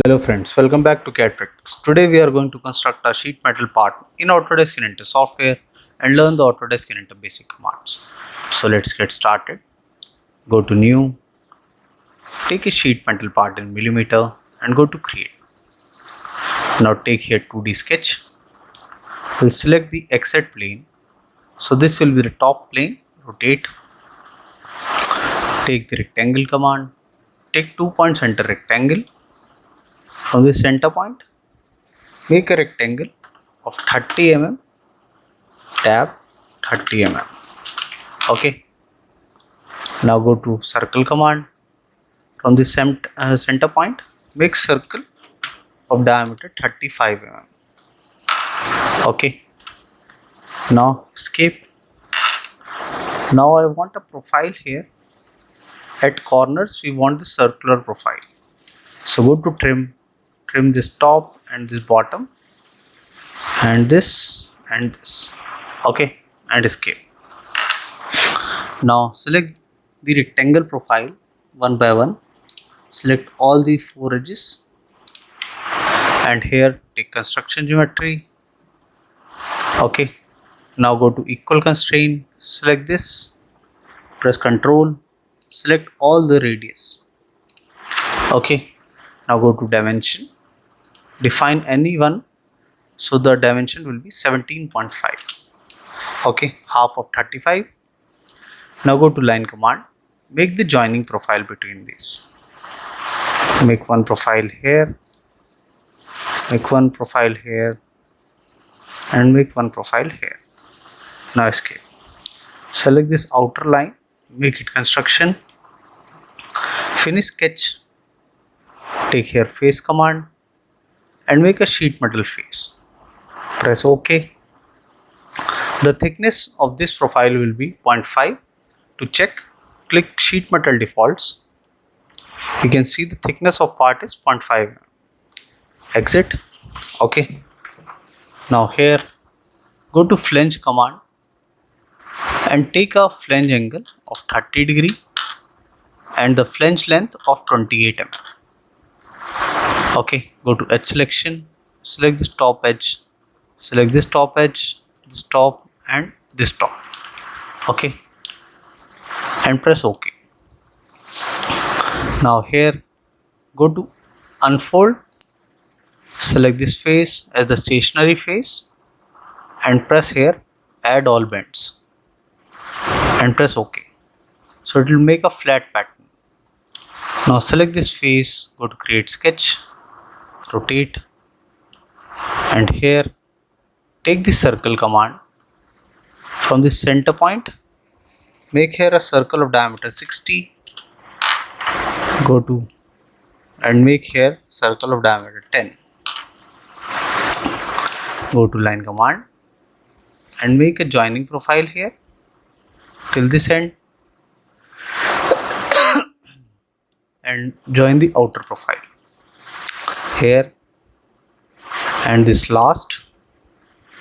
Hello friends, welcome back to cadpractice. Today we are going to construct a sheet metal part in Autodesk Inventor software and learn the Autodesk Inventor basic commands. So let's get started. Go to new, take a sheet metal part in millimeter and go to create. Now take here 2D sketch. We'll select the XZ plane. So this will be the top plane, rotate. Take the rectangle command, take 2 points, enter rectangle. From the center point, make a rectangle of 30 mm, tab 30 mm. Okay. Now go to circle command. From the center point, make circle of diameter 35 mm. Okay. Now escape. Now I want a profile here. At corners, we want the circular profile. So go to trim this top and this bottom and this and this. Okay, and escape. Now select the rectangle profile one by one. Select all the 4 edges and here take construction geometry. Okay, now go to equal constraint. Select this, press Ctrl, select all the radius. Okay, now go to dimension. Define any one, so the dimension will be 17.5. Okay, half of 35. Now go to line command, make the joining profile between these. Make one profile here, make one profile here, and make one profile here. Now escape. Select this outer line, make it construction. Finish sketch. Take here face command and make a sheet metal face. Press OK. The thickness of this profile will be 0.5. To check, click sheet metal defaults. You can see the thickness of part is 0.5. Exit. OK. Now here, go to flange command and take a flange angle of 30 degree and the flange length of 28 mm. Okay, go to edge selection, select this top edge, select this top edge, this top and this top. Okay, and press OK. Now here, go to unfold, select this face as the stationary face and press here add all bends and press OK. So it will make a flat pattern. Now select this face, go to create sketch, rotate, and here take the circle command. From the center point, make here a circle of diameter 60. Go to and make here circle of diameter 10. Go to line command and make a joining profile here till this end and join the outer profile here and this last,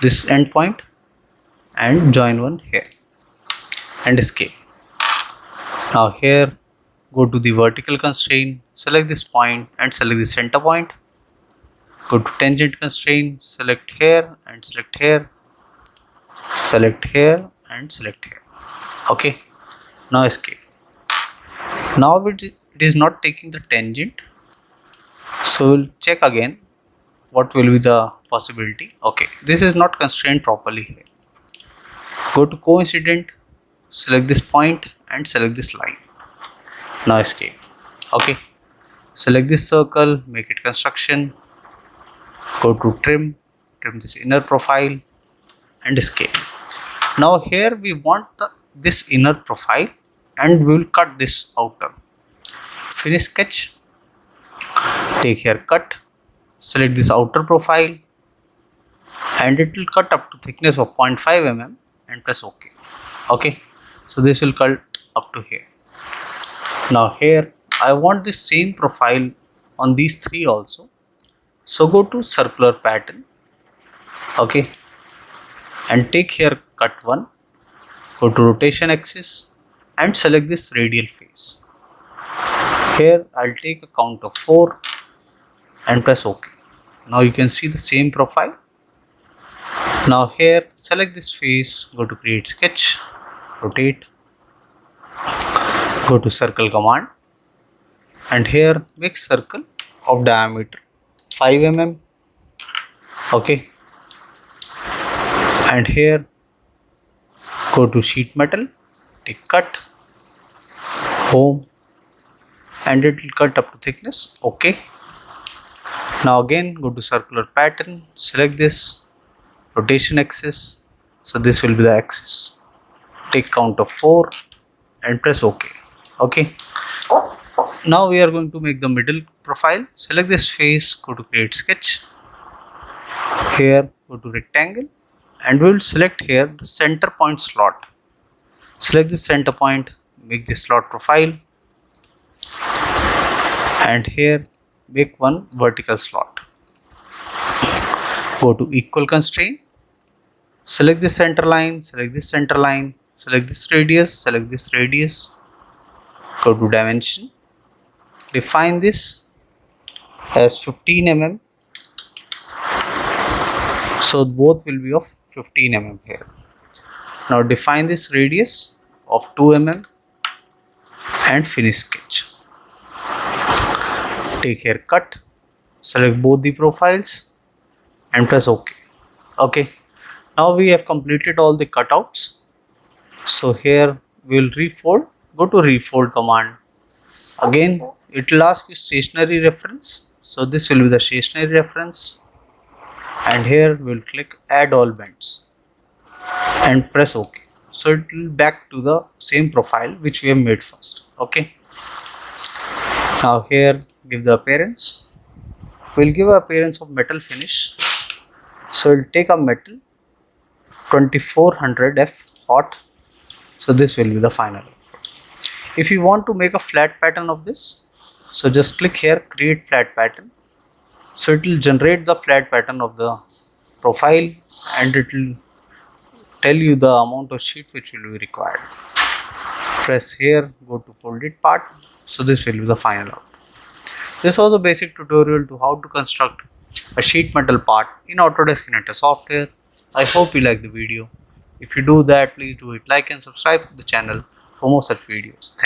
this end point, and join one here and escape. Now here, go to the vertical constraint, select this point and select the center point. Go to tangent constraint, select here and select here, select here and select here. Okay, now escape. Now it is not taking the tangent, so we'll check again what will be the possibility. Okay, this is not constrained properly here. Go to coincident, select this point and select this line. Now escape. Okay, select this circle, make it construction. Go to trim this inner profile and escape. Now here we want this inner profile and we will cut this outer. Finish sketch, take here cut, select this outer profile and it will cut up to thickness of 0.5 mm and press OK. Okay, so this will cut up to here. Now here I want the same profile on these 3 also. So go to circular pattern. Okay, and take here cut 1. Go to rotation axis and select this radial face. Here I'll take a count of 4 and press OK. Now you can see the same profile. Now here select this face, go to create sketch, rotate, go to circle command, and here make circle of diameter 5 mm. Okay, and here go to sheet metal, take cut, home, and it will cut up to thickness. Okay, now again go to circular pattern, select this, rotation axis, so this will be the axis, take count of 4 and press OK. Okay, now we are going to make the middle profile. Select this face, go to create sketch, here go to rectangle, and we will select here the center point slot. Select the center point, make the slot profile, and here make one vertical slot. Go to equal constraint, select the center line, select this center line, select this radius, select this radius, go to dimension, define this as 15 mm, so both will be of 15 mm here. Now define this radius of 2 mm and finish sketch. Take here cut, select both the profiles and press OK. Okay, now we have completed all the cutouts. So here we will refold, go to refold command. Again it will ask you stationary reference, so this will be the stationary reference, and here we will click add all bends and press OK. So it will back to the same profile which we have made first. Okay, now here give the appearance, we will give appearance of metal finish, so we will take a metal 2400F hot, so this will be the final output. If you want to make a flat pattern of this, so just click here create flat pattern, so it will generate the flat pattern of the profile and it will tell you the amount of sheet which will be required. Press here, go to folded part, so this will be the final output. This was a basic tutorial to how to construct a sheet metal part in Autodesk Inventor software. I hope you like the video. If you do that, please do hit like and subscribe to the channel for more such videos.